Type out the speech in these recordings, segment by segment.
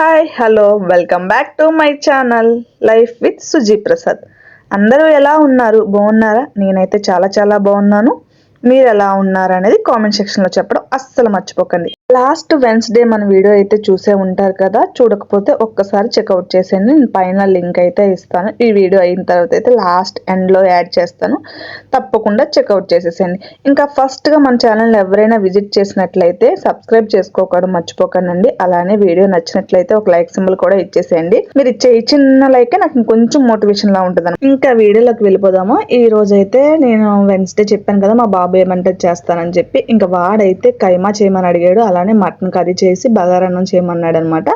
Hi hello welcome back to my channel life with Suji Prasad. అందరూ ఎలా ఉన్నారు, బాగున్నారా? నేనైతే చాలా చాలా బాగున్నాను. మీరు ఎలా ఉన్నారు అనేది కామెంట్ సెక్షన్లో చెప్పడం అస్సలు మర్చిపోకండి. లాస్ట్ వెన్స్డే మన వీడియో అయితే చూసే ఉంటారు కదా, చూడకపోతే ఒక్కసారి చెక్అవుట్ చేసేయండి. నేను పైన లింక్ అయితే ఇస్తాను. ఈ వీడియో అయిన తర్వాత అయితే లాస్ట్ ఎండ్లో యాడ్ చేస్తాను, తప్పకుండా చెక్అవుట్ చేసేసేయండి. ఇంకా ఫస్ట్గా మన ఛానల్ ఎవరైనా విజిట్ చేసినట్లయితే సబ్స్క్రైబ్ చేసుకోవడం మర్చిపోకండి. అలానే వీడియో నచ్చినట్లయితే ఒక లైక్ సింబల్ కూడా ఇచ్చేసేయండి. మీరు ఇచ్చే ఈ చిన్న లైక్ నాకు కొంచెం మోటివేషన్ లా ఉంటుంది. ఇంకా వీడియోలోకి వెళ్ళిపోదాము. ఈ రోజు అయితే నేను వెన్స్డే చెప్పాను కదా, మా బాబు ఏమంటే చేస్తానని చెప్పి, ఇంకా వాడైతే కైమా చేయమని అడిగాడు. అలానే మటన్ కర్రీ చేసి బగారన్నం చేయమన్నాడు అనమాట.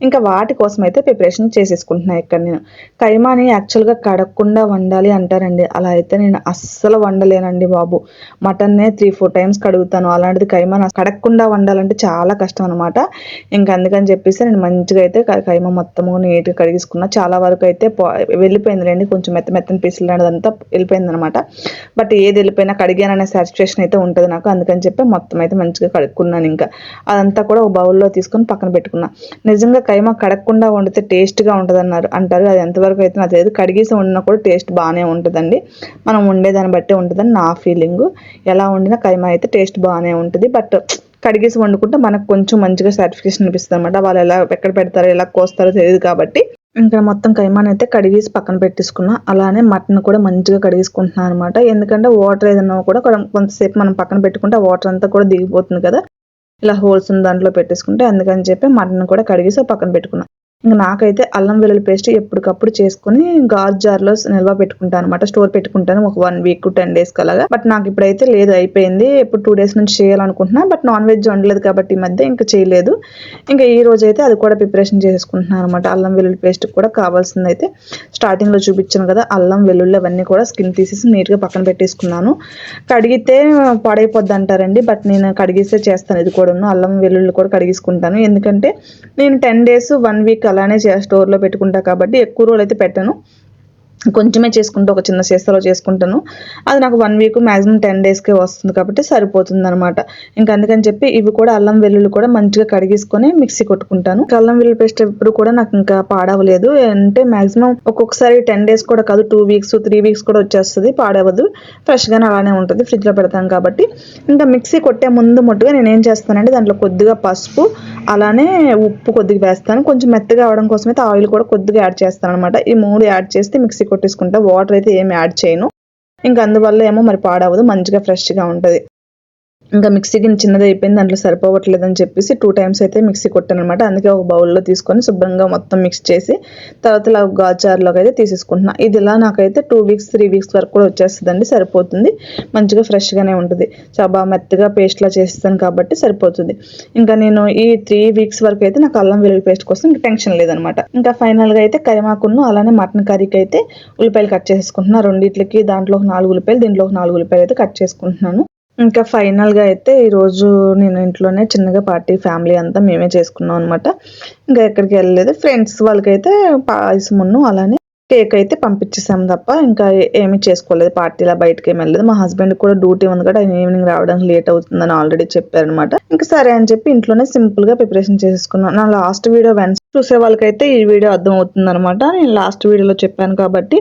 ఇంకా వాటి కోసం అయితే ప్రిపరేషన్ చేసేసుకుంటున్నాను. ఇక్కడ నేను కైమాని యాక్చువల్గా కడగకుండా వండాలి అంటారండి. అలా అయితే నేను అస్సలు వండలేనండి బాబు. మటన్నే 3-4 టైమ్స్ కడుగుతాను, అలాంటిది కైమా కడగకుండా వండాలంటే చాలా కష్టం అనమాట. ఇంకా అందుకని చెప్పేసి నేను మంచిగా అయితే కైమా మొత్తము నీట్గా కడిగేసుకున్నా. చాలా వరకు అయితే వెళ్ళిపోయింది రండి, కొంచెం మెత్తని పీసులు లాంటిదంతా వెళ్ళిపోయింది అనమాట. బట్ ఏది వెళ్ళిపోయినా కడిగాననే సాటిస్ఫాక్షన్ అయితే ఉంటుంది నాకు. అందుకని చెప్పి మొత్తం అయితే మంచిగా కడుక్కున్నాను. ఇంకా అదంతా కూడా ఒక బౌల్లో తీసుకొని పక్కన పెట్టుకున్నా. నిజంగా కైమా కడగకుండా వండితే టేస్ట్గా ఉంటుంది అంటారు. అది ఎంతవరకు అయితే నాకు తెలియదు. కడిగేసి వండినా కూడా టేస్ట్ బాగానే ఉంటుందండి. మనం వండేదాన్ని బట్టి ఉంటుందని నా ఫీలింగ్. ఎలా వండినా కైమా అయితే టేస్ట్ బాగానే ఉంటుంది. బట్ కడిగేసి వండుకుంటే మనకు కొంచెం మంచిగా సాటిస్ఫాక్షన్ అనిపిస్తుంది అనమాట. వాళ్ళు ఎలా ఎక్కడ పెడతారో ఎలా కోస్తారో తెలియదు కాబట్టి. ఇంకా మొత్తం కైమాని అయితే కడిగేసి పక్కన పెట్టేసుకున్నా. అలానే మటన్ కూడా మంచిగా కడిగేసుకుంటున్నాను అనమాట. ఎందుకంటే వాటర్ ఏదన్నా కూడా కొంతసేపు మనం పక్కన పెట్టుకుంటే ఆ వాటర్ అంతా కూడా దిగిపోతుంది కదా, ఇలా హోల్స్ ఉన్న దాంట్లో పెట్టేసుకుంటే. అందుకని చెప్పి మటన్ కూడా కడిగేసి పక్కన పెట్టుకున్నాను. ఇంకా నాకైతే అల్లం వెల్లుల్లి పేస్ట్ ఎప్పటికప్పుడు చేసుకుని గాజు జార్లో నిల్వ పెట్టుకుంటాను అనమాట. స్టోర్ పెట్టుకుంటాను ఒక 1 వీక్ 10 డేస్ కలాగా. బట్ నాకు ఇప్పుడైతే లేదు, అయిపోయింది. ఇప్పుడు 2 డేస్ నుంచి చేయాలనుకుంటున్నా. బట్ నాన్ వెజ్ వండలేదు కాబట్టి ఈ మధ్య ఇంకా చేయలేదు. ఇంకా ఈ రోజు అయితే అది కూడా ప్రిపరేషన్ చేసుకుంటున్నాను అనమాట. అల్లం వెల్లుల్లి పేస్ట్ కూడా కావాల్సింది అయితే స్టార్టింగ్లో చూపించాను కదా, అల్లం వెల్లుల్లి అవన్నీ కూడా స్కిన్ తీసేసి నీట్గా పక్కన పెట్టేసుకున్నాను. కడిగితే పాడైపోద్ది అంటారండి, బట్ నేను కడిగిస్తే చేస్తాను. ఇది కూడా అల్లం వెల్లుల్లి కూడా కడిగేసుకుంటాను. ఎందుకంటే నేను 10 డేస్ 1 వీక్ అలానే స్టోర్లో పెట్టుకుంటా కాబట్టి ఎక్కువ రోజులు అయితే పెట్టాను. కొంచెమే చేసుకుంటూ ఒక చిన్న సీసాలో చేసుకుంటాను. అది నాకు 1 వీక్ మ్యాక్సిమం 10 డేస్కే వస్తుంది కాబట్టి సరిపోతుంది అనమాట. ఇంకా అందుకని చెప్పి ఇవి కూడా అల్లం వెల్లుల్లి కూడా మంచిగా కడిగేసుకొని మిక్సీ కొట్టుకుంటాను. అల్లం వెల్లుల్లి పేస్ట్ ఎప్పుడు కూడా నాకు ఇంకా పాడవలేదు. అంటే మ్యాక్సిమం ఒక్కొక్కసారి 10 డేస్ కూడా కాదు, 2 వీక్స్ 3 వీక్స్ కూడా వచ్చేస్తుంది, పాడవదు. ఫ్రెష్గానే అలానే ఉంటుంది, ఫ్రిడ్జ్లో పెడతాం కాబట్టి. ఇంకా మిక్సీ కొట్టే ముందు మొట్టుగా నేను ఏం చేస్తానంటే దాంట్లో కొద్దిగా పసుపు అలానే ఉప్పు కొద్దిగా వేస్తాను. కొంచెం మెత్తగా అవడం కోసం అయితే ఆయిల్ కూడా కొద్దిగా యాడ్ చేస్తాను అనమాట. ఈ 3 యాడ్ చేస్తే మిక్సీ కొట్టేసుకుంటా. వాటర్ అయితే ఏమి యాడ్ చేయను. ఇంకా అందువల్ల ఏమో మరి పాడవదు, మంచిగా ఫ్రెష్గా ఉంటుంది. ఇంకా మిక్సీ గిన్నె చిన్నది అయిపోయింది, దాంట్లో సరిపోవట్లేదని చెప్పేసి 2 టైమ్స్ అయితే మిక్సీ కొట్టాను అనమాట. అందుకే ఒక బౌల్లో తీసుకొని శుభ్రంగా మొత్తం మిక్స్ చేసి తర్వాత ఇలా గాజార్లోకి అయితే తీసేసుకుంటున్నాను. ఇది ఇలా నాకైతే 2 వీక్స్ 3 వీక్స్ వరకు కూడా వచ్చేస్తుందండి, సరిపోతుంది. మంచిగా ఫ్రెష్గానే ఉంటుంది. చాలా బాగా మెత్తగా పేస్ట్లా చేస్తాను కాబట్టి సరిపోతుంది. ఇంకా నేను ఈ 3 వీక్స్ వరకు అయితే నాకు అల్లం వెల్లుల్లి పేస్ట్ కోసం ఇంకా టెన్షన్ లేదనమాట. ఇంకా ఫైనల్గా అయితే కైమాకును అలానే మటన్ కర్రీకి అయితే ఉల్లిపాయలు కట్ చేసుకుంటున్నాను. రెండిట్లకి దాంట్లో 4 ఉల్లిపాయలు, దీంట్లో 4 ఉల్లిపాయలు అయితే కట్ చేసుకుంటున్నాను. ఇంకా ఫైనల్గా అయితే ఈరోజు నేను ఇంట్లోనే చిన్నగా పార్టీ, ఫ్యామిలీ అంతా మేమే చేసుకున్నాం అనమాట. ఇంకా ఎక్కడికి వెళ్ళలేదు. ఫ్రెండ్స్ వాళ్ళకైతే పాయసమును అలానే కేక్ అయితే పంపించేసాం తప్ప ఇంకా ఏమీ చేసుకోలేదు. పార్టీలా బయటకి ఏమి వెళ్ళలేదు. మా హస్బెండ్ కూడా డ్యూటీ ఉంది కదా, ఆయన ఈవినింగ్ రావడానికి లేట్ అవుతుందని ఆల్రెడీ చెప్పారనమాట. ఇంకా సరే అని చెప్పి ఇంట్లోనే సింపుల్ గా ప్రిపరేషన్ చేసుకున్నాను. నా లాస్ట్ వీడియో చూసే వాళ్ళకైతే ఈ వీడియో అర్థం అవుతుంది అనమాట. నేను లాస్ట్ వీడియోలో చెప్పాను కాబట్టి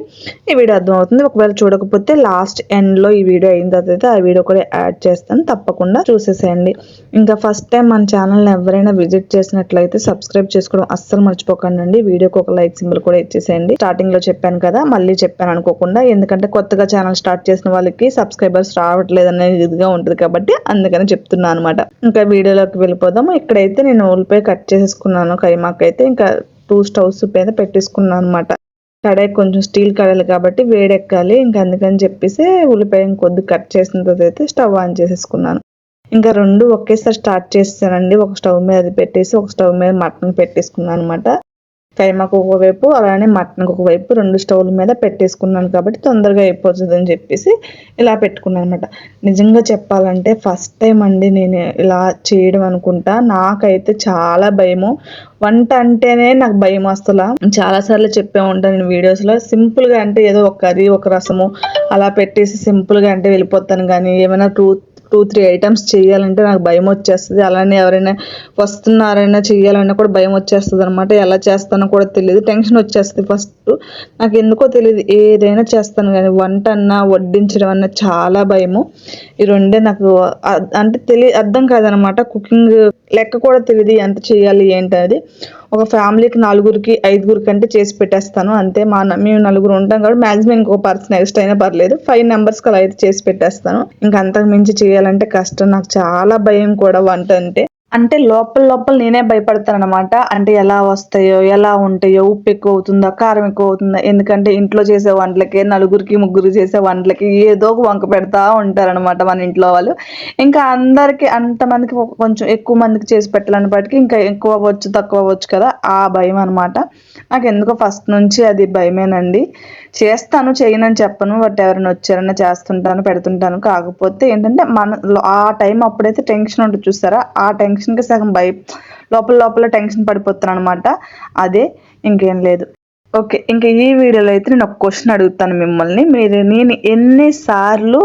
ఈ వీడియో అర్థం అవుతుంది. ఒకవేళ చూడకపోతే లాస్ట్ ఎండ్ లో ఈ వీడియో అయిన తర్వాత అయితే ఆ వీడియో కూడా యాడ్ చేస్తాను, తప్పకుండా చూసేసేయండి. ఇంకా ఫస్ట్ టైం మన ఛానల్ ఎవరైనా విజిట్ చేసినట్లయితే సబ్స్క్రైబ్ చేసుకోవడం అస్సలు మర్చిపోకండి. వీడియోకి ఒక లైక్ సింబల్ కూడా ఇచ్చేసేయండి. స్టార్టింగ్ లో చెప్పాను కదా, మళ్ళీ చెప్పాను అనుకోకుండా. ఎందుకంటే కొత్తగా ఛానల్ స్టార్ట్ చేసిన వాళ్ళకి సబ్స్క్రైబర్స్ రావట్లేదు అనేది ఇదిగా ఉంటుంది కాబట్టి అందుకని చెప్తున్నాను అనమాట. ఇంకా వీడియోలోకి వెళ్ళిపోదాము. ఇక్కడైతే నేను ఉల్లిపాయ కట్ చేసేసుకున్నాను. కైమాకైతే ఇంకా 2 స్టవ్స్ పైన పెట్టేసుకున్నాను అనమాట. కడాయి కొంచెం స్టీల్ కడాయిలు కాబట్టి వేడెక్కాలి. ఇంకా అందుకని చెప్పేసి ఉల్లిపాయ కొద్దిగా కట్ చేసిన తర్వాత అయితే స్టవ్ ఆన్ చేసేసుకున్నాను. ఇంకా 2 ఒకేసారి స్టార్ట్ చేస్తానండి. ఒక స్టవ్ మీద అది పెట్టేసి ఒక స్టవ్ మీద మటన్ పెట్టేసుకున్నాను అనమాట. కైమాకు ఒకవైపు అలానే మటన్కి ఒకవైపు 2 స్టవ్ల మీద పెట్టేసుకున్నాను కాబట్టి తొందరగా అయిపోతుంది అని చెప్పేసి ఇలా పెట్టుకున్నాను అనమాట. నిజంగా చెప్పాలంటే ఫస్ట్ టైం అండి నేను ఇలా చేయడం అనుకుంటా. నాకైతే చాలా భయము. వంట అంటేనే నాకు భయం. అసలు చాలాసార్లు చెప్పే ఉంటాను నేను వీడియోస్లో. సింపుల్గా అంటే ఏదో ఒక కర్రీ ఒక రసము అలా పెట్టేసి సింపుల్గా అంటే వెళ్ళిపోతాను, కానీ ఏమైనా 2-3 ఐటమ్స్ చేయాలంటే నాకు భయం వచ్చేస్తుంది. అలానే ఎవరైనా వస్తున్నారైనా చేయాలన్నా కూడా భయం వచ్చేస్తుంది అనమాట. ఎలా చేస్తానో కూడా తెలియదు, టెన్షన్ వచ్చేస్తుంది. ఫస్ట్ నాకు ఎందుకో తెలియదు, ఏదైనా చేస్తాను కానీ వంట అన్నా వడ్డించడం అన్నా చాలా భయము. ఈ రెండే నాకు అంటే అర్థం కాదనమాట. కుకింగ్ లెక్క కూడా తెలియదు ఎంత చేయాలి ఏంటది. ఒక ఫ్యామిలీకి 4గురికి 5గురికి అంటే చేసి పెట్టేస్తాను అంతే. మేము 4గురు ఉంటాం కాబట్టి మాక్సిమం ఇంకో పర్సన్ ఎక్స్ట్రా అయినా పర్లేదు, 5 మెంబర్స్కి అలా అయితే చేసి పెట్టేస్తాను. ఇంకా అంతకు మించి చేయాలంటే కష్టం. నాకు చాలా భయం కూడా వంట అంటే లోపల నేనే భయపడతాను అనమాట. అంటే ఎలా వస్తాయో ఎలా ఉంటాయో, ఉప్పు ఎక్కువ అవుతుందా కారం ఎక్కువ అవుతుందా, ఎందుకంటే ఇంట్లో చేసే వంటలకి 4-3 చేసే వంటలకి ఏదో ఒక వంక పెడతా ఉంటారనమాట మన ఇంట్లో వాళ్ళు. ఇంకా అందరికి అంతమందికి కొంచెం ఎక్కువ మందికి చేసి పెట్టాలన్నప్పటికీ ఇంకా ఎక్కువ అవ్వచ్చు తక్కువ అవ్వచ్చు కదా, ఆ భయం అనమాట. నాకు ఎందుకో ఫస్ట్ నుంచి అది భయమేనండి. చేస్తాను చేయనని చెప్పను, బట్ ఎవరైనా వచ్చారన్నా చేస్తుంటాను పెడుతుంటాను. కాకపోతే ఏంటంటే ఆ టైం అప్పుడైతే టెన్షన్ ఉంటుంది చూస్తారా, ఆ టెన్షన్కి సగం లోపల టెన్షన్ పడిపోతాను అనమాట. అదే, ఇంకేం లేదు. ఓకే, ఇంకా ఈ వీడియోలో అయితే నేను ఒక క్వశ్చన్ అడుగుతాను మిమ్మల్ని. నేను ఎన్నిసార్లు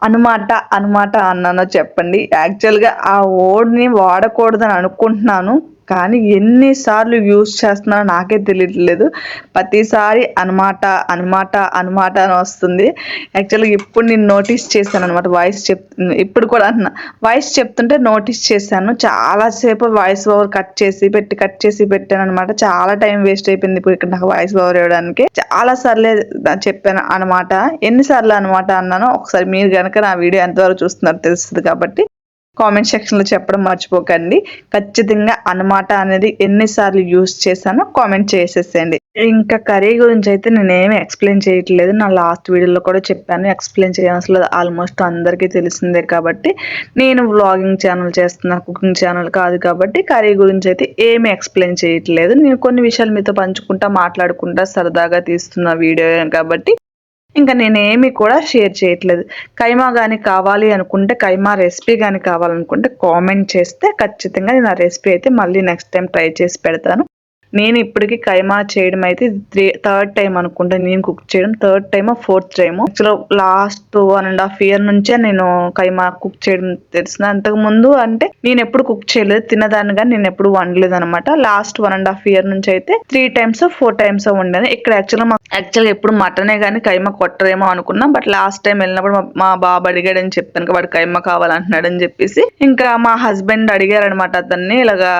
అనమాట అన్నానో చెప్పండి. యాక్చువల్గా ఆ వర్డ్ని వాడకూడదని అనుకుంటున్నాను, కానీ ఎన్నిసార్లు యూజ్ చేస్తున్నానో నాకే తెలియట్లేదు. ప్రతిసారి అనమాట అని వస్తుంది. యాక్చువల్గా ఇప్పుడు నేను నోటీస్ చేశాను అనమాట. ఇప్పుడు కూడా వాయిస్ చెప్తుంటే నోటీస్ చేశాను. చాలాసేపు వాయిస్ ఓవర్ కట్ చేసి పెట్టాను అనమాట. చాలా టైం వేస్ట్ అయిపోయింది ఇప్పుడు ఇక్కడ నాకు వాయిస్ ఓవర్ ఇవ్వడానికి. చాలా సార్లే చెప్పాను అనమాట. ఎన్నిసార్లు అనమాట అన్నానో ఒకసారి మీరు కనుక నా వీడియో ఎంతవరకు చూస్తున్నారో తెలుస్తుంది కాబట్టి కామెంట్ సెక్షన్లో చెప్పడం మర్చిపోకండి. ఖచ్చితంగా అనమాట అనేది ఎన్నిసార్లు యూజ్ చేశానో కామెంట్ చేసేసేయండి. ఇంకా కర్రీ గురించి అయితే నేనేమి ఎక్స్ప్లెయిన్ చేయట్లేదు. నా లాస్ట్ వీడియోలో కూడా చెప్పాను, ఎక్స్ప్లెయిన్ చేయాల్సిన ఆల్మోస్ట్ అందరికీ తెలిసిందే కాబట్టి. నేను వ్లాగింగ్ ఛానల్ చేస్తున్నాను, కుకింగ్ ఛానల్ కాదు కాబట్టి కర్రీ గురించి అయితే ఏమి ఎక్స్ప్లెయిన్ చేయట్లేదు. నేను కొన్ని విషయాలు మీతో పంచుకుంటా మాట్లాడుకుంటా సరదాగా తీస్తున్న వీడియో కాబట్టి ఇంకా నేనేమి కూడా షేర్ చేయట్లేదు. కైమా కానీ కావాలి అనుకుంటే, కైమా రెసిపీ కానీ కావాలనుకుంటే కామెంట్ చేస్తే ఖచ్చితంగా నేను ఆ రెసిపీ అయితే మళ్ళీ నెక్స్ట్ టైం ట్రై చేసి పెడతాను. నేను ఇప్పటికీ కైమా చేయడం అయితే థర్డ్ టైం అనుకుంటా నేను కుక్ చేయడం. థర్డ్ టైమో 4th టైమో. యాక్చువల్ లాస్ట్ 1.5 year నుంచే నేను కైమా కుక్ చేయడం తెలిసింది. అంతకుముందు అంటే నేను ఎప్పుడు కుక్ చేయలేదు, తినదాన్ని కానీ నేను ఎప్పుడు వండలేదు అనమాట. లాస్ట్ 1.5 year నుంచి అయితే 3 times 4 times వండాను. ఇక్కడ యాక్చువల్గా ఎప్పుడు మటనే కానీ కైమా కొట్టరేమో అనుకున్నాం. బట్ లాస్ట్ టైం వెళ్ళినప్పుడు మా బాబు అడిగాడని చెప్పాను, వాడు కైమా కావాలంటున్నాడని చెప్పేసి ఇంకా మా హస్బెండ్ అడిగారు అనమాట అతన్ని. ఇలాగా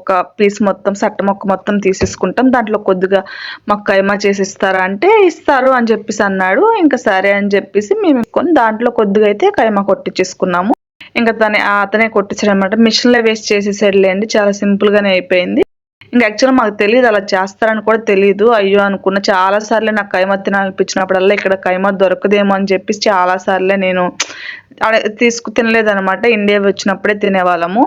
ఒక పీస్ మొత్తం సట్ట మొక్క మొత్తం తీసేసుకుంటాం, దాంట్లో కొద్దిగా మాకు కైమా చేసి ఇస్తారా అంటే ఇస్తారు అని చెప్పేసి అన్నాడు. ఇంకా సరే అని చెప్పేసి మేము దాంట్లో కొద్దిగా అయితే కైమా కొట్టించేసుకున్నాము. ఇంకా అతనే కొట్టించాడు అనమాట. మిషన్లో వేస్ట్ చేసేసాడులేండి, చాలా సింపుల్ గానే అయిపోయింది. ఇంకా యాక్చువల్గా మాకు తెలియదు అలా చేస్తారని కూడా తెలియదు. అయ్యో అనుకున్న చాలా సార్లే నాకు కైమా తినాలనిపించినప్పుడల్లా ఇక్కడ కైమా దొరకదేమో అని చెప్పేసి చాలా సార్లే నేను తినలేదనమాట. ఇండియా వచ్చినప్పుడే తినేవాళ్ళము.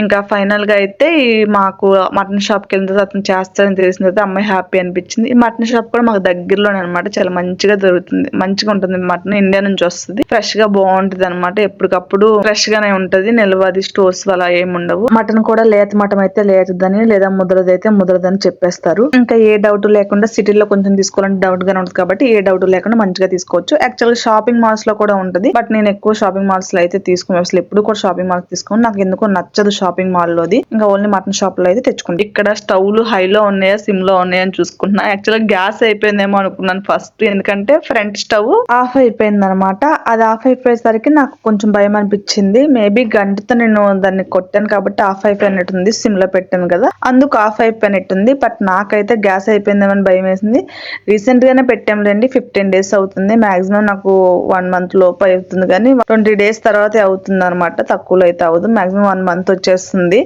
ఇంకా ఫైనల్గా అయితే మాకు మటన్ షాప్కి వెళ్ళిన తర్వాత అతను చేస్తారని తెలిసిన తర్వాత అమ్మాయి హ్యాపీ అనిపించింది. ఈ మటన్ షాప్ కూడా మాకు దగ్గరలోనే అనమాట, చాలా మంచిగా దొరుకుతుంది, మంచిగా ఉంటుంది. మటన్ ఇండియా నుంచి వస్తుంది, ఫ్రెష్ గా బాగుంటుంది అనమాట. ఎప్పటికప్పుడు ఫ్రెష్ గానే ఉంటది, నిల్వది స్టోర్స్ అలా ఏమి ఉండవు. మటన్ కూడా లేత మటన్ అయితే లేతదని, లేదా ముద్రదైతే ముద్రదని చెప్పేస్తారు. ఇంకా ఏ డౌట్ లేకుండా సిటీలో కొంచెం తీసుకోవాలంటే డౌట్ గానే ఉంటుంది కాబట్టి ఏ డౌట్ లేకుండా మంచిగా తీసుకోవచ్చు. యాక్చువల్గా షాపింగ్ మాల్స్ లో కూడా ఉంటుంది, బట్ నేను ఎక్కువ షాపింగ్ మాల్స్ లో అయితే తీసుకుని అసలు ఎప్పుడు కూడా షాపింగ్ మాల్స్ తీసుకోండి, నాకు ఎందుకో నచ్చదు షాపింగ్ మాల్ లోది. ఇంకా ఓన్లీ మటన్ షాప్ లో అయితే తెచ్చుకుంటాం. ఇక్కడ స్టవ్లు హైలో ఉన్నాయా సిమ్ లో ఉన్నాయా అని చూసుకుంటున్నా. యాక్చువల్గా గ్యాస్ అయిపోయిందేమో అనుకున్నాను ఫస్ట్, ఎందుకంటే ఫ్రంట్ స్టవ్ ఆఫ్ అయిపోయింది అనమాట. అది ఆఫ్ అయిపోయేసరికి నాకు కొంచెం భయం అనిపించింది. మేబీ గంటతో నేను దాన్ని కొట్టాను కాబట్టి ఆఫ్ అయిపోయినట్టుంది, సిమ్ లో పెట్టాను కదా అందుకు ఆఫ్ అయిపోయినట్టుంది. బట్ నాకైతే గ్యాస్ అయిపోయిందేమని భయం వేసింది. రీసెంట్ గానే పెట్టాంలేండి, 15 days అవుతుంది. మాక్సిమం నాకు 1 month లోపు అవుతుంది, కానీ 20 days తర్వాత అవుతుంది అనమాట. తక్కువలో అయితే అవ్వదు, మాక్సిమం 1 month వచ్చేస్తుంది.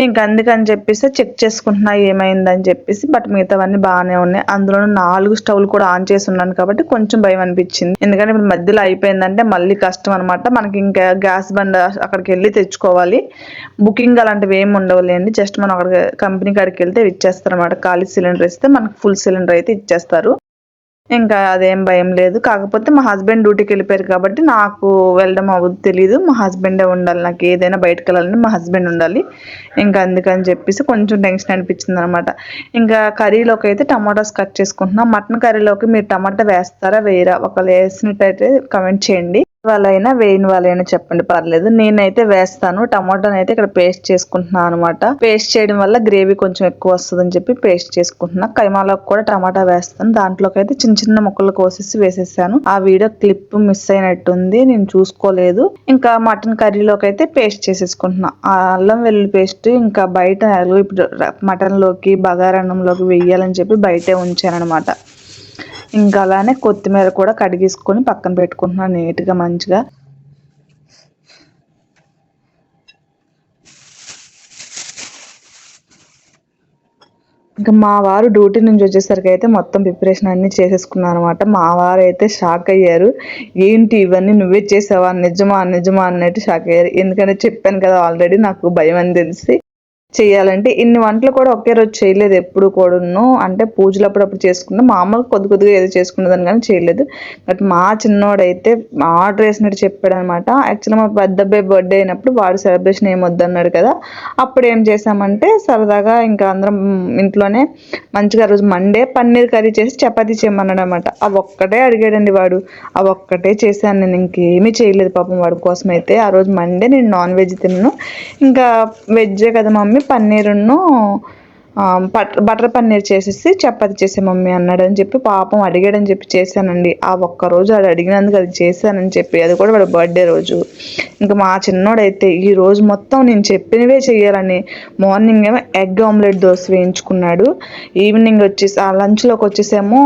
ఇంకా అందుకని చెప్పేసి చెక్ చేసుకుంటున్నా ఏమైందని చెప్పేసి. బట్ మిగతావన్నీ బాగానే ఉన్నాయి. అందులో 4 స్టవ్లు కూడా ఆన్ చేసి ఉన్నాను కాబట్టి కొంచెం భయం అనిపించింది. ఎందుకంటే ఇప్పుడు మధ్యలో అయిపోయిందంటే మళ్ళీ కష్టం అనమాట. మనకి ఇంకా గ్యాస్ బండ్ అక్కడికి వెళ్ళి తెచ్చుకోవాలి. బుకింగ్ అలాంటివి ఏమి ఉండవులేండి, జస్ట్ మనం అక్కడ కంపెనీ కాడికి వెళ్తే ఇచ్చేస్తారు అనమాట. ఖాళీ సిలిండర్ ఇస్తే మనకు ఫుల్ సిలిండర్ అయితే ఇచ్చేస్తారు. ఇంకా అదేం భయం లేదు. కాకపోతే మా హస్బెండ్ డ్యూటీకి వెళ్ళిపోయారు కాబట్టి నాకు వెళ్ళడం అవ్వదు, తెలీదు. మా హస్బెండే ఉండాలి, నాకు ఏదైనా బయటకు వెళ్ళాలంటే మా హస్బెండ్ ఉండాలి. ఇంకా అందుకని చెప్పేసి కొంచెం టెన్షన్ అనిపించింది అనమాట. ఇంకా కర్రీలోకి అయితే టమాటాస్ కట్ చేసుకుంటున్నాం. మటన్ కర్రీలోకి మీరు టమాటా వేస్తారా వేయరా, ఒకవేళ వేసినట్టయితే కమెంట్ చేయండి. వాళ్ళైనా వేయని వాళ్ళైనా చెప్పండి, పర్లేదు. నేనైతే వేస్తాను. టమాటోని అయితే ఇక్కడ పేస్ట్ చేసుకుంటున్నాను అనమాట. పేస్ట్ చేయడం వల్ల గ్రేవీ కొంచెం ఎక్కువ వస్తుందని చెప్పి పేస్ట్ చేసుకుంటున్నా. కైమాలోకి కూడా టమాటా వేస్తాను. దాంట్లోకి అయితే చిన్న చిన్న ముక్కలు కోసేసి వేసేసాను. ఆ వీడియో క్లిప్ మిస్ అయినట్టుంది, నేను చూసుకోలేదు. ఇంకా మటన్ కర్రీలోకి అయితే పేస్ట్ చేసేసుకుంటున్నా. ఆ అల్లం వెల్లుల్లి పేస్ట్ ఇంకా బయట ఇప్పుడు మటన్ లోకి బగారన్నంలోకి వెయ్యాలని చెప్పి బయటే ఉంచాను అనమాట. ఇంకా అలానే కొత్తిమీర కూడా కడిగేసుకొని పక్కన పెట్టుకుంటున్నాను నీట్గా మంచిగా. ఇంకా మా వారు డ్యూటీ నుంచి వచ్చేసరికి అయితే మొత్తం ప్రిపరేషన్ అన్ని చేసేసుకున్నాను అనమాట. మా వారు అయితే షాక్ అయ్యారు. ఏంటి ఇవన్నీ నువ్వే చేసావా, నిజమా నిజమా అన్నట్టు షాక్ అయ్యారు. ఎందుకంటే చెప్పాను కదా ఆల్రెడీ నాకు భయం అని తెలిసి. చేయాలంటే ఇన్ని వంటలు కూడా ఒకే రోజు చేయలేదు ఎప్పుడు కూడాను. అంటే పూజలు అప్పుడప్పుడు చేసుకున్నా, మామూలుగా కొద్ది కొద్దిగా ఏదో చేసుకునేదాన్ని కానీ చేయలేదు. బట్ మా చిన్నోడైతే ఆర్డర్ వేసినట్టు చెప్పాడు అనమాట. యాక్చువల్గా మా పెద్ద అబ్బాయి బర్త్డే అయినప్పుడు వాడు సెలబ్రేషన్ ఏం వద్దన్నాడు కదా, అప్పుడు ఏం చేసామంటే సరదాగా ఇంకా అందరం ఇంట్లోనే మంచిగా రోజు మండే పన్నీర్ కర్రీ చేసి చపాతీ చేయమన్నాడు అనమాట. అవి ఒక్కటే అడిగాడండి వాడు. అవి ఒక్కటే చేశాను, నేను ఇంకేమీ చేయలేదు పాపం వాడి కోసం అయితే. ఆ రోజు మండే నేను నాన్ వెజ్ తిన్నాను. ఇంకా వెజ్జే కదా మమ్మీ, పన్నీరును బటర్ పన్నీర్ చేసేసి చపాతి చేసే మమ్మీ అన్నాడని చెప్పి పాపం అడిగాడని చెప్పి చేశానండి. ఆ ఒక్కరోజు వాడు అడిగినందుకు అది చేశానని చెప్పి, అది కూడా వాడు బర్త్డే రోజు. ఇంకా మా చిన్నోడైతే ఈ రోజు మొత్తం నేను చెప్పినవే చేయాలని మార్నింగ్ ఏమో ఎగ్ ఆమ్లెట్ దోశ వేయించుకున్నాడు. ఈవినింగ్ వచ్చేసి ఆ లంచ్లోకి వచ్చేసేమో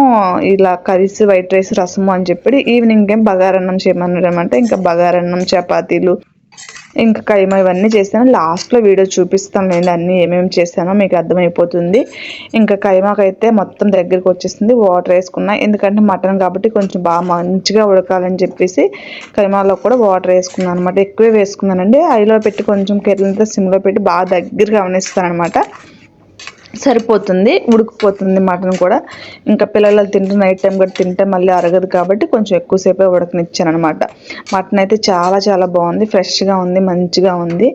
ఇలా కర్రీస్, వైట్ రైస్, రసము అని చెప్పి ఈవినింగ్ ఏం బగారన్నం చేయమన్నాడు అనమాట. ఇంకా బగారన్నం, చపాతీలు, ఇంకా కైమా ఇవన్నీ చేశాను. లాస్ట్లో వీడియో చూపిస్తాను నేను అన్నీ ఏమేమి చేశానో మీకు అర్థమైపోతుంది. ఇంకా కైమాకైతే మొత్తం దగ్గరికి వచ్చేసింది. వాటర్ వేసుకున్నా, ఎందుకంటే మటన్ కాబట్టి కొంచెం బాగా మంచిగా ఉడకాలని చెప్పేసి కైమాలో కూడా వాటర్ వేసుకున్నాను అనమాట. ఎక్కువే వేసుకున్నానండి. హైలో పెట్టి కొంచెం కెర్రలతో సిమ్లో పెట్టి బాగా దగ్గరగా అవనిస్తాను అనమాట. సరిపోతుంది, ఉడికిపోతుంది మటన్ కూడా. ఇంకా పిల్లలు తింటే నైట్ టైం కూడా తింటే మళ్ళీ అరగదు కాబట్టి కొంచెం ఎక్కువసేపే ఉడకనిచ్చాను అనమాట. మటన్ అయితే చాలా చాలా బాగుంది, ఫ్రెష్గా ఉంది, మంచిగా ఉంది.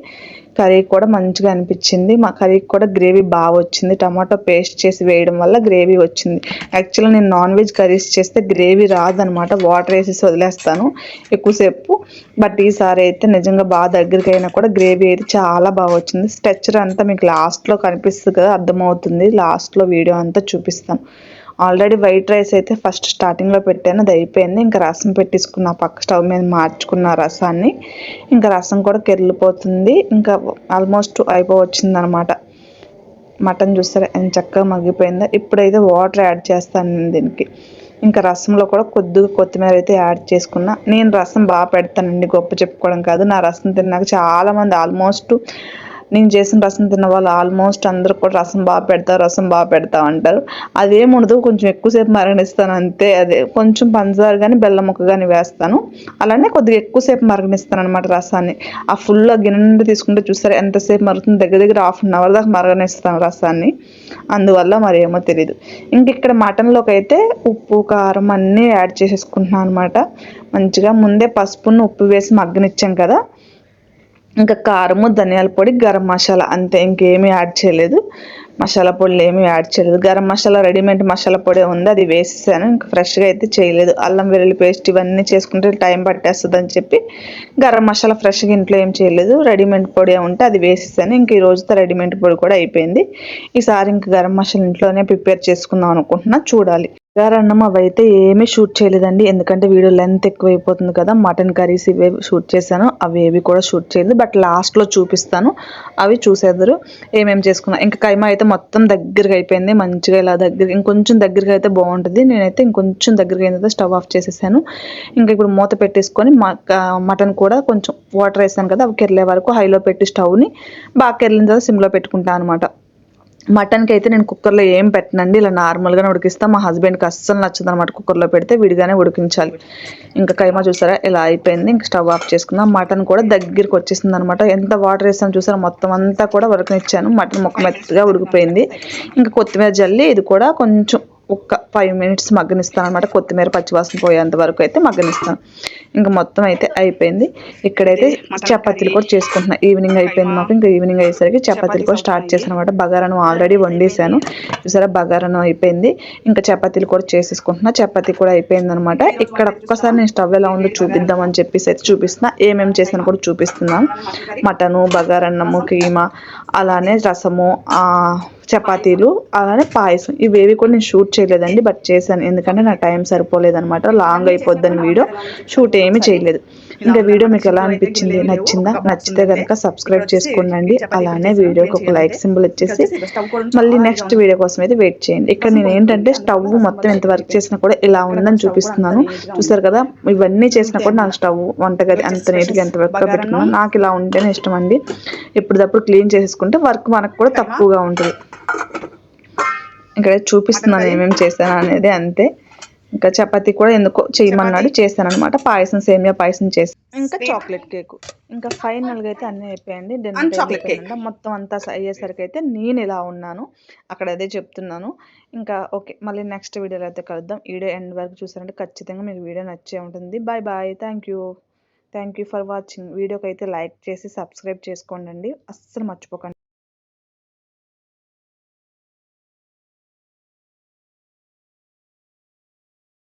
కర్రీ కూడా మంచిగా అనిపించింది. మా కర్రీకి కూడా గ్రేవీ బాగా వచ్చింది. టమాటో పేస్ట్ చేసి వేయడం వల్ల గ్రేవీ వచ్చింది. యాక్చువల్గా నేను నాన్ వెజ్ కర్రీస్ చేస్తే గ్రేవీ రాదనమాట, వాటర్ వేసేసి వదిలేస్తాను ఎక్కువసేపు. బట్ ఈసారి అయితే నిజంగా బాగా దగ్గరికి అయినా కూడా గ్రేవీ అయితే చాలా బాగా వచ్చింది. స్ట్రక్చర్ అంతా మీకు లాస్ట్లో కనిపిస్తుంది కదా, అర్థమవుతుంది. లాస్ట్లో వీడియో అంతా చూపిస్తాను. ఆల్రెడీ వైట్ రైస్ అయితే ఫస్ట్ స్టార్టింగ్లో పెట్టాను, అది అయిపోయింది. ఇంకా రసం పెట్టేసుకున్న పక్క స్టవ్ మీద మార్చుకున్న రసాన్ని. ఇంకా రసం కూడా కెరిలిపోతుంది. ఇంకా ఆల్మోస్ట్ అయిపోవచ్చింది అనమాట. మటన్ చూస్తారా ఎంత చక్కగా మగ్గిపోయిందో. ఇప్పుడైతే వాటర్ యాడ్ చేస్తాను నేను దీనికి. ఇంకా రసంలో కూడా కొద్దిగా కొత్తిమీర అయితే యాడ్ చేసుకున్నా. నేను రసం బాగా పెడతానండి, గొప్ప చెప్పుకోవడం కాదు. నా రసం తిన్నాక చాలామంది ఆల్మోస్ట్ నేను చేసిన రసం తిన్న వాళ్ళు ఆల్మోస్ట్ అందరూ కూడా రసం బాగా పెడతావు అంటారు. అదేముండదు, కొంచెం ఎక్కువసేపు మరగనిస్తాను అంతే. అదే కొంచెం పంచదార కానీ బెల్లం ముక్క కానీ వేస్తాను. అలానే కొద్దిగా ఎక్కువసేపు మరగనిస్తాను అనమాట రసాన్ని. ఆ ఫుల్గా గిన్నె నుండి తీసుకుంటే చూస్తారు ఎంతసేపు మరుగుతుంది, దగ్గర దగ్గర 1/2 అవర్ దాకా మరగనిస్తాను రసాన్ని. అందువల్ల మరి ఏమో తెలీదు. ఇంక ఇక్కడ మటన్లోకి అయితే ఉప్పు, కారం అన్నీ యాడ్ చేసేసుకుంటున్నాను అనమాట. మంచిగా ముందే పసుపును ఉప్పు వేసి మగ్గనిచ్చాం కదా, ఇంకా కారము, ధనియాల పొడి, గరం మసాలా అంతే, ఇంకేమీ యాడ్ చేయలేదు. మసాలా పొడులు ఏమీ యాడ్ చేయలేదు. గరం మసాలా రెడీమేడ్ మసాలా పొడి ఉంది, అది వేసేసాను. ఇంకా ఫ్రెష్గా అయితే చేయలేదు. అల్లం వెల్లుల్లి పేస్ట్ ఇవన్నీ చేసుకుంటే టైం పట్టేస్తుంది అని చెప్పి గరం మసాలా ఫ్రెష్గా ఇంట్లో ఏం చేయలేదు. రెడీమేడ్ పొడి ఉంటే అది వేసేసాను. ఇంక ఈ రోజుతో రెడీమేడ్ పొడి కూడా అయిపోయింది. ఈసారి ఇంక గరం మసాలా ఇంట్లోనే ప్రిపేర్ చేసుకుందాం అనుకుంటున్నా, చూడాలి. బగారన్నం అవైతే ఏమీ షూట్ చేయలేదండి, ఎందుకంటే వీడియో లెంత్ ఎక్కువైపోతుంది కదా. మటన్ కర్రీస్ ఇవే షూట్ చేశాను, అవి ఏవి కూడా షూట్ చేయలేదు. బట్ లాస్ట్లో చూపిస్తాను, అవి చూసేద్దరు ఏమేమి చేసుకున్నా. ఇంకా కైమా అయితే మొత్తం దగ్గరగా అయిపోయింది. మంచిగా ఇలా ఇంకొంచెం దగ్గరగా అయితే బాగుంటుంది. నేనైతే ఇంకొంచెం దగ్గరగా అయిన తర్వాత స్టవ్ ఆఫ్ చేసేసాను. ఇంకా ఇప్పుడు మూత పెట్టేసుకొని మటన్ కూడా కొంచెం వాటర్ వేసాను కదా, అవి కెరలే వరకు హైలో పెట్టి స్టవ్ని బాగా కెరిలిన తర్వాత సిమ్లో పెట్టుకుంటాను అనమాట. మటన్కి అయితే నేను కుక్కర్లో ఏం పెట్టనండి, ఇలా నార్మల్గానే ఉడికిస్తాను. మా హస్బెండ్కి అస్సలు నచ్చదు అనమాట కుక్కర్లో పెడితే, విడిగానే ఉడికించాలి. ఇంకా కైమా చూసారా ఇలా అయిపోయింది. ఇంకా స్టవ్ ఆఫ్ చేసుకుందాం. మటన్ కూడా దగ్గరికి వచ్చేసింది అనమాట. ఎంత వాటర్ వేసాను చూసారా, మొత్తం అంతా కూడా ఉడకనిచ్చాను. మటన్ ముక్క మెత్తగా ఉడికిపోయింది. ఇంకా కొత్తిమీర జల్లి ఇది కూడా కొంచెం ఒక్క 5 మినిట్స్ మగ్గనిస్తాను అనమాట. కొత్తిమీర పచ్చివాసన పోయేంత వరకు అయితే మగ్గనిస్తాను. ఇంకా మొత్తం అయితే అయిపోయింది. ఇక్కడైతే చపాతీలు కూడా చేసుకుంటున్నా. ఈవినింగ్ అయిపోయింది మాకు. ఇంకా ఈవినింగ్ అయ్యేసరికి చపాతీలు కూడా స్టార్ట్ చేశాను అనమాట. బగారాను ఆల్రెడీ వండేసాను చూసారా, బగారాను అయిపోయింది. ఇంకా చపాతీలు కూడా చేసేసుకుంటున్నా. చపాతీ కూడా అయిపోయింది అనమాట. ఇక్కడ ఒక్కసారి నేను స్టవ్ ఎలా ఉందో చూపిద్దామని చెప్పేసి అయితే చూపిస్తున్నా. ఏమేమి చేశాను కూడా చూపిస్తున్నాను. మటను, బగారన్నము, కీమా, అలానే రసము, చపాతీలు, అలానే పాయసం. ఇవేవి కూడా నేను షూట్ చేయలేదండి, బట్ చేశాను. ఎందుకంటే నా టైం సరిపోలేదనమాట. లాంగ్ అయిపోద్దని వీడియో షూట్ ఏమీ చేయలేదు. ఇంకా వీడియో మీకు ఎలా అనిపించింది, నచ్చిందా? నచ్చితే కనుక సబ్స్క్రైబ్ చేసుకోండి. అలానే వీడియోకి ఒక లైక్ సింబల్ వచ్చేసి మళ్ళీ నెక్స్ట్ వీడియో కోసం అయితే వెయిట్ చేయండి. ఇక్కడ నేను ఏంటంటే స్టవ్ మొత్తం ఎంత వర్క్ చేసినా కూడా ఇలా ఉందని చూపిస్తున్నాను. చూసారు కదా, ఇవన్నీ చేసినా కూడా నాకు స్టవ్ వంటగది అంత నీట్గా ఎంత వర్క్గా పెట్టుకున్నాను. నాకు ఇలా ఉంటేనే ఇష్టం అండి. ఎప్పటికప్పుడు క్లీన్ చేసేసుకుంటే వర్క్ మనకు కూడా తక్కువగా ఉంటుంది. ఇక్కడ చూపిస్తున్నాను ఏమేమి చేశాను అనేది, అంతే. ఇంకా చపాతీ కూడా ఎందుకో చేయమన్నాడు, చేశాను అనమాట. పాయసం, సేమియా పాయసం చేశాను. ఇంకా చాక్లెట్ కేక్. ఇంకా ఫైనల్గా అయితే అన్నీ అయిపోయాయండి. డిన్నర్ అయిపోయిందంట. మొత్తం అంతా అయ్యేసరికి అయితే నేను ఇలా ఉన్నాను. అక్కడ అదే చెప్తున్నాను. ఇంకా ఓకే, మళ్ళీ నెక్స్ట్ వీడియోలో అయితే కలుద్దాం. వీడియో ఎండ్ వరకు చూసారంటే ఖచ్చితంగా మీకు వీడియో నచ్చే ఉంటుంది. Bye bye. Thank you for watching. వీడియోకి అయితే లైక్ చేసి సబ్స్క్రైబ్ చేసుకోండి, అస్సలు మర్చిపోకండి.